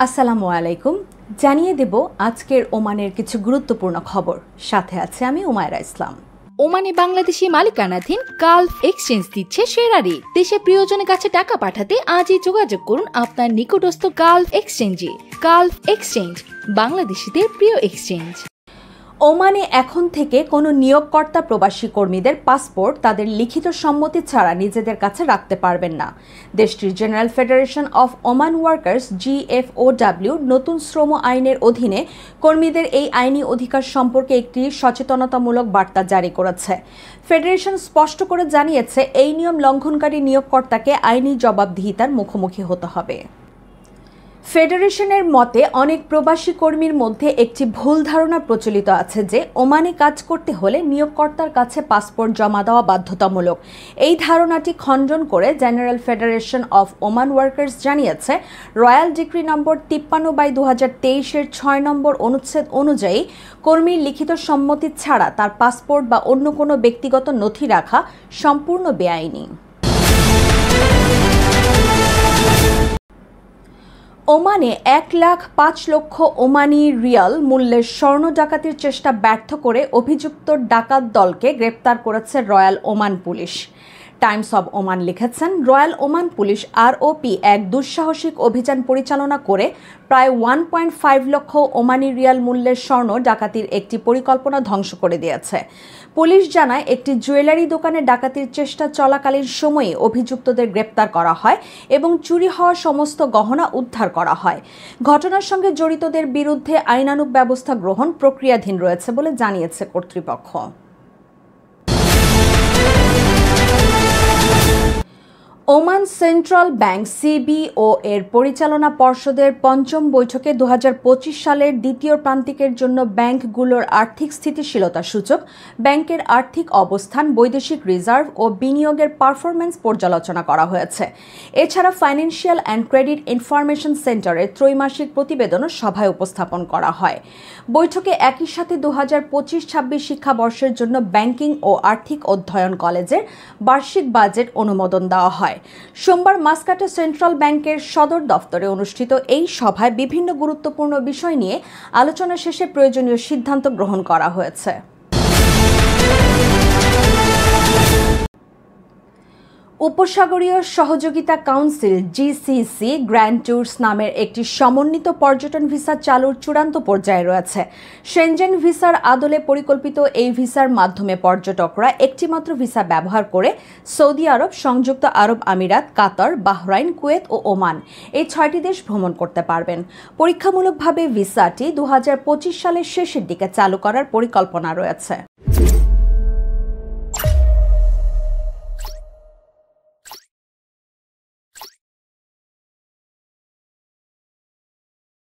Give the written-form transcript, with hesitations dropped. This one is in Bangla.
আসসালামু আলাইকুম। জানিয়ে দেব আজকের ওমানের কিছু গুরুত্বপূর্ণ খবর। সাথে আছে আমি উমায়রা ইসলাম। ওমানে বাংলাদেশি মালিকানাধীন গালফ এক্সচেঞ্জ দিচ্ছে সেরা রেট। দেশে প্রিয়জনের কাছে টাকা পাঠাতে আজই যোগাযোগ করুন আপনার নিকটস্থ গালফ এক্সচেঞ্জে। গালফ এক্সচেঞ্জ, বাংলাদেশিদের প্রিয় এক্সচেঞ্জ। ওমানে এখন থেকে কোনো নিয়োগকর্তা প্রবাসী কর্মীদের পাসপোর্ট তাদের লিখিত সম্মতি ছাড়া নিজেদের কাছে রাখতে পারবেন না। দেশটির general federation of Oman workers GFOW নতুন শ্রম আইনের অধীনে কর্মীদের এই আইনি অধিকার সম্পর্কে একটি সচেতনতামূলক বার্তা জারি করেছে। ফেডারেশন স্পষ্ট করে জানিয়েছে, এই নিয়ম লঙ্ঘনকারী নিয়োগকর্তাকে আইনি জবাবদিহিতার মুখোমুখি হতে হবে। ফেডারেশনের মতে, অনেক প্রবাসী কর্মীর মধ্যে একটি ভুল ধারণা প্রচলিত আছে যে ওমানে কাজ করতে হলে নিয়োগকর্তার কাছে পাসপোর্ট জমা দেওয়া বাধ্যতামূলক। এই ধারণাটি খণ্ডন করে general federation of Oman workers জানিয়েছে, রয়্যাল ডিক্রি নম্বর 53/2023-এর 6 নম্বর অনুচ্ছেদ অনুযায়ী কর্মীর লিখিত সম্মতি ছাড়া তার পাসপোর্ট বা অন্য কোনো ব্যক্তিগত নথি রাখা সম্পূর্ণ বেআইনি। ওমানে 1,05,00,000 ওমানি রিয়াল মূল্যের স্বর্ণ ডাকাতির চেষ্টা ব্যর্থ করে অভিযুক্ত ডাকাত দলকে গ্রেপ্তার করেছে royal Oman police. Times of Oman লিখেছেন, রয়্যাল ওমান পুলিশ ROP এক দুঃসাহসিক অভিযান পরিচালনা করে প্রায় 1.5 লক্ষ ওমানি রিয়াল মূল্যের স্বর্ণ ডাকাতির একটি পরিকল্পনা ধ্বংস করে দিয়েছে। পুলিশ জানায়, একটি জুয়েলারি দোকানে ডাকাতির চেষ্টা চলাকালীন সময়ে অভিযুক্তদের গ্রেপ্তার করা হয় এবং চুরি হওয়া সমস্ত গহনা উদ্ধার করা হয়। ঘটনার সঙ্গে জড়িতদের বিরুদ্ধে আইনানুগ ব্যবস্থা গ্রহণ প্রক্রিয়াধীন রয়েছে বলে জানিয়েছে কর্তৃপক্ষ। ওমান সেন্ট্রাল ব্যাংক CBO এর পরিচালনা পর্ষদের পঞ্চম বৈঠকে 2025 সালের দ্বিতীয় প্রান্তিকের জন্য ব্যাংকগুলোর আর্থিক স্থিতিশীলতা সূচক, ব্যাংকের আর্থিক অবস্থান, বৈদেশিক রিজার্ভ ও বিনিয়োগের পারফরম্যান্স পর্যালোচনা করা হয়েছে। এছাড়া ফাইন্যান্সিয়াল অ্যান্ড ক্রেডিট ইনফরমেশন সেন্টারের ত্রৈমাসিক প্রতিবেদনও সভায় উপস্থাপন করা হয়। বৈঠকে একই সাথে 2025-26 শিক্ষাবর্ষের জন্য ব্যাংকিং ও আর্থিক অধ্যয়ন কলেজের বার্ষিক বাজেট অনুমোদন দেওয়া হয়। সোমবার মাস্কাটে সেন্ট্রাল ব্যাংকের সদর দফতরে অনুষ্ঠিত এই সভায় বিভিন্ন গুরুত্বপূর্ণ বিষয় নিয়ে আলোচনা শেষে প্রয়োজনীয় সিদ্ধান্ত গ্রহণ করা হয়েছে। উপসাগরীয় সহযোগিতা কাউন্সিল GCC গ্র্যান্ড ট্যুরস নামের একটি সমন্বিত পর্যটন ভিসা চালুর চূড়ান্ত পর্যায়ে রয়েছে। শেনজেন ভিসার আদলে পরিকল্পিত এই ভিসার মাধ্যমে পর্যটকরা একটিমাত্র ভিসা ব্যবহার করে সৌদি আরব, সংযুক্ত আরব আমিরাত, কাতার, বাহরাইন, কুয়েত ও ওমান এই 6টি দেশ ভ্রমণ করতে পারবেন। পরীক্ষামূলকভাবে ভিসাটি 2025 সালের শেষের দিকে চালু করার পরিকল্পনা রয়েছে।